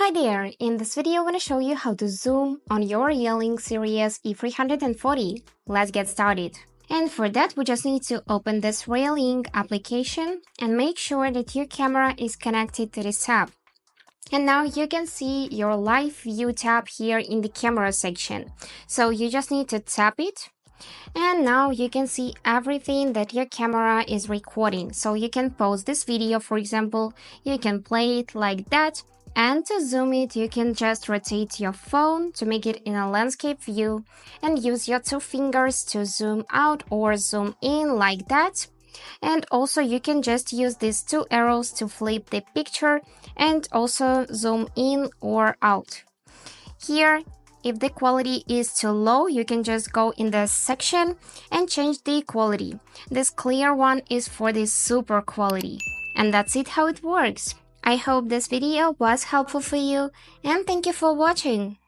Hi there, in this video I'm going to show you how to zoom on your Reolink Series E340. Let's get started. And for that we just need to open this Reolink application and make sure that your camera is connected to this tab. And now you can see your live view tab here in the camera section. So you just need to tap it. And now you can see everything that your camera is recording. So you can pause this video, for example, you can play it like that. And to zoom it, you can just rotate your phone to make it in a landscape view and use your two fingers to zoom out or zoom in like that. And also you can just use these two arrows to flip the picture and also zoom in or out. Here, if the quality is too low, you can just go in the section and change the quality. This clear one is for the super quality. And that's it how it works. I hope this video was helpful for you and thank you for watching.